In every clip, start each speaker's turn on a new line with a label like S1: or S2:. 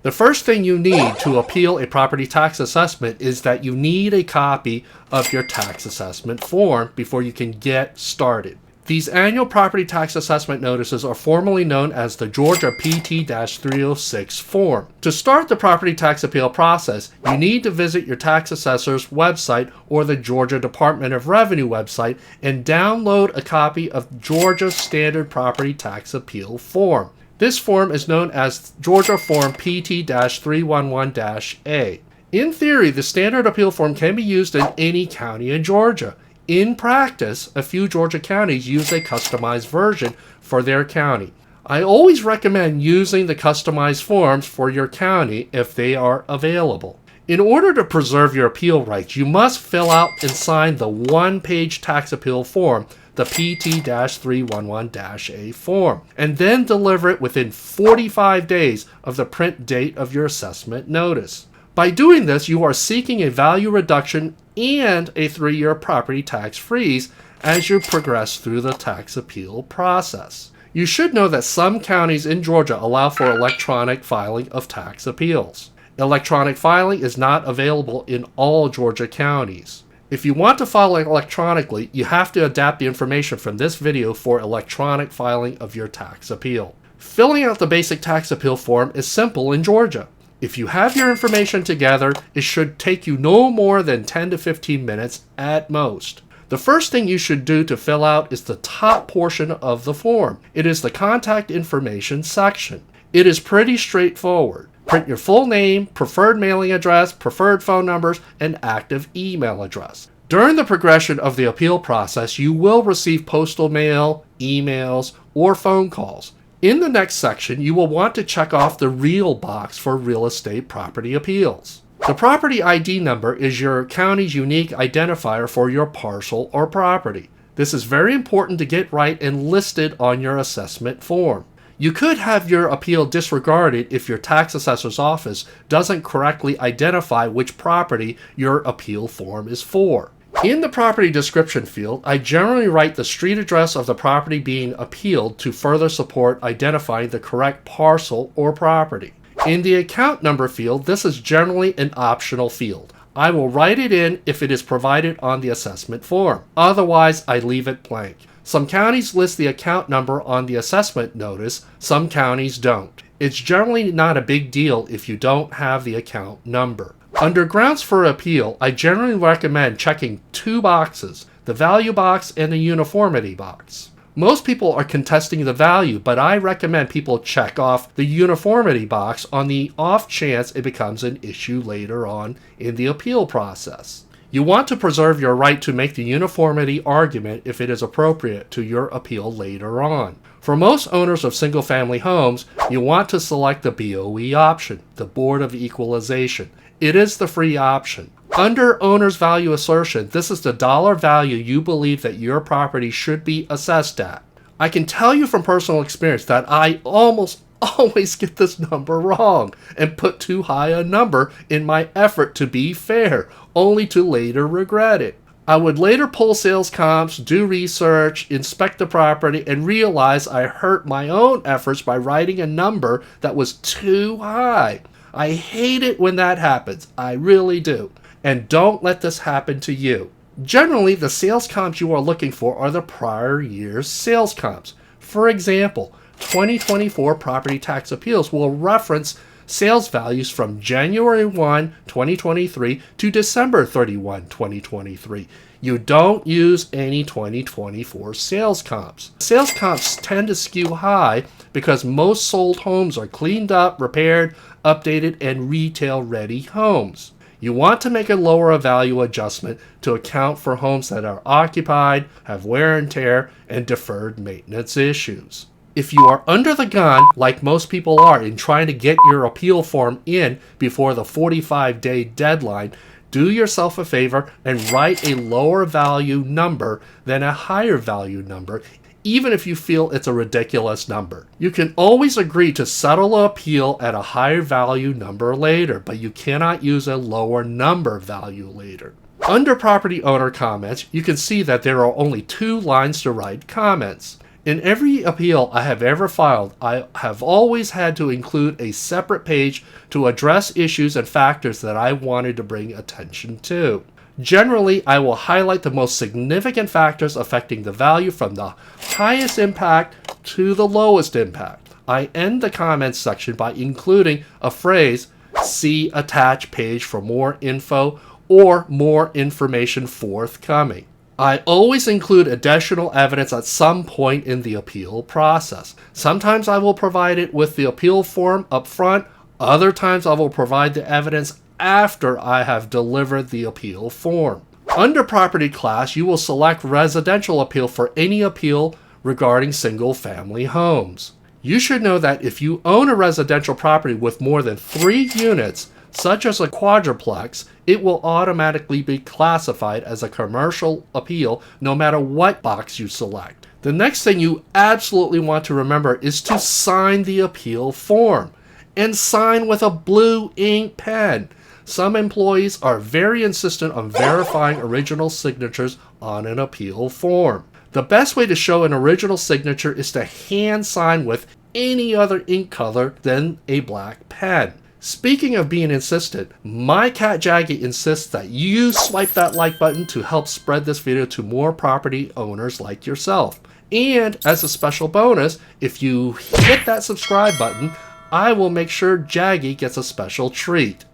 S1: The first thing you need to appeal a property tax assessment is that you need a copy of your tax assessment form before you can get started. These annual property tax assessment notices are formally known as the Georgia PT-306 form. To start the property tax appeal process, you need to visit your tax assessor's website or the Georgia Department of Revenue website and download a copy of Georgia's Standard Property Tax Appeal Form. This form is known as Georgia Form PT-311-A. In theory, the standard appeal form can be used in any county in Georgia. In practice, a few Georgia counties use a customized version for their county. I always recommend using the customized forms for your county if they are available. In order to preserve your appeal rights, you must fill out and sign the one-page tax appeal form, the PT-311-A form, and then deliver it within 45 days of the print date of your assessment notice. By doing this, you are seeking a value reduction and a 3-year property tax freeze as you progress through the tax appeal process. You should know that some counties in Georgia allow for electronic filing of tax appeals. Electronic filing is not available in all Georgia counties. If you want to file electronically, you have to adapt the information from this video for electronic filing of your tax appeal. Filling out the basic tax appeal form is simple in Georgia. If you have your information together, it should take you no more than 10 to 15 minutes at most. The first thing you should do to fill out is the top portion of the form. It is the contact information section. It is pretty straightforward. Print your full name, preferred mailing address, preferred phone numbers, and active email address. During the progression of the appeal process, you will receive postal mail, emails, or phone calls. In the next section, you will want to check off the REAL box for real estate property appeals. The property ID number is your county's unique identifier for your parcel or property. This is very important to get right and listed on your assessment form. You could have your appeal disregarded if your tax assessor's office doesn't correctly identify which property your appeal form is for. In the property description field, I generally write the street address of the property being appealed to further support identifying the correct parcel or property. In the account number field, this is generally an optional field. I will write it in if it is provided on the assessment form. Otherwise, I leave it blank. Some counties list the account number on the assessment notice, some counties don't. It's generally not a big deal if you don't have the account number. Under grounds for appeal, I generally recommend checking 2 boxes, the value box and the uniformity box. Most people are contesting the value, but I recommend people check off the uniformity box on the off chance it becomes an issue later on in the appeal process. You want to preserve your right to make the uniformity argument if it is appropriate to your appeal later on. For most owners of single-family homes, you want to select the BOE option, the Board of Equalization. It is the free option. Under owner's value assertion, this is the dollar value you believe that your property should be assessed at. I can tell you from personal experience that I almost always get this number wrong and put too high a number in my effort to be fair, only to later regret it. I would later pull sales comps, do research, inspect the property, and realize I hurt my own efforts by writing a number that was too high. I hate it when that happens. I really do. And don't let this happen to you. Generally, the sales comps you are looking for are the prior year's sales comps. For example, 2024 property tax appeals will reference sales values from January 1, 2023 to December 31, 2023. You don't use any 2024 sales comps. Sales comps tend to skew high because most sold homes are cleaned up, repaired, updated, and retail-ready homes. You want to make a lower value adjustment to account for homes that are occupied, have wear and tear, and deferred maintenance issues. If you are under the gun, like most people are, in trying to get your appeal form in before the 45-day deadline, do yourself a favor and write a lower value number than a higher value number, even if you feel it's a ridiculous number. You can always agree to settle an appeal at a higher value number later, but you cannot use a lower number value later. Under property owner comments, you can see that there are only 2 lines to write comments. In every appeal I have ever filed, I have always had to include a separate page to address issues and factors that I wanted to bring attention to. Generally, I will highlight the most significant factors affecting the value from the highest impact to the lowest impact. I end the comments section by including a phrase, "See attached page for more info," or "more information forthcoming." I always include additional evidence at some point in the appeal process. Sometimes I will provide it with the appeal form up front. Other times I will provide the evidence after I have delivered the appeal form. Under property class, you will select residential appeal for any appeal regarding single-family homes. You should know that if you own a residential property with more than 3 units, such as a quadruplex, it will automatically be classified as a commercial appeal no matter what box you select. The next thing you absolutely want to remember is to sign the appeal form, and sign with a blue ink pen. Some employees are very insistent on verifying original signatures on an appeal form. The best way to show an original signature is to hand sign with any other ink color than a black pen. Speaking of being insistent, my cat Jaggy insists that you swipe that like button to help spread this video to more property owners like yourself. And as a special bonus, if you hit that subscribe button, I will make sure Jaggy gets a special treat.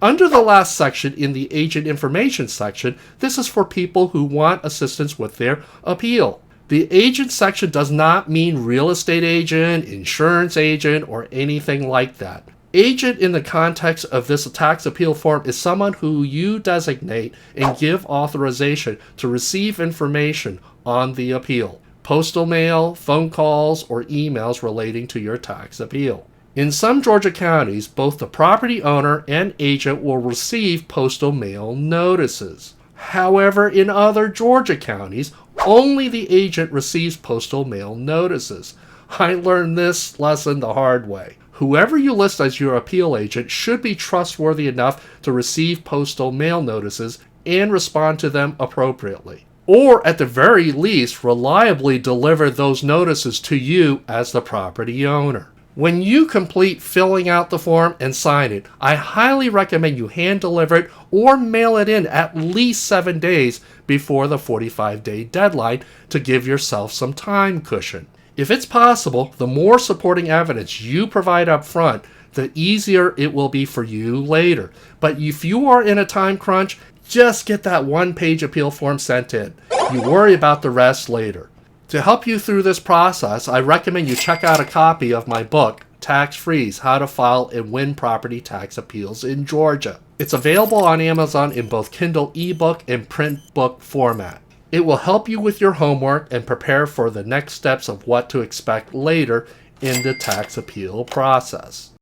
S1: Under the last section in the agent information section, this is for people who want assistance with their appeal. The agent section does not mean real estate agent, insurance agent, or anything like that. Agent in the context of this tax appeal form is someone who you designate and give authorization to receive information on the appeal. Postal mail, phone calls, or emails relating to your tax appeal. In some Georgia counties, both the property owner and agent will receive postal mail notices. However, in other Georgia counties, only the agent receives postal mail notices. I learned this lesson the hard way. Whoever you list as your appeal agent should be trustworthy enough to receive postal mail notices and respond to them appropriately. Or at the very least, reliably deliver those notices to you as the property owner. When you complete filling out the form and sign it, I highly recommend you hand deliver it or mail it in at least 7 days before the 45-day deadline to give yourself some time cushion. If it's possible, the more supporting evidence you provide up front, the easier it will be for you later. But if you are in a time crunch, just get that one-page appeal form sent in. You worry about the rest later. To help you through this process, I recommend you check out a copy of my book, Tax Freeze: How to File and Win Property Tax Appeals in Georgia. It's available on Amazon in both Kindle ebook and print book format. It will help you with your homework and prepare for the next steps of what to expect later in the tax appeal process.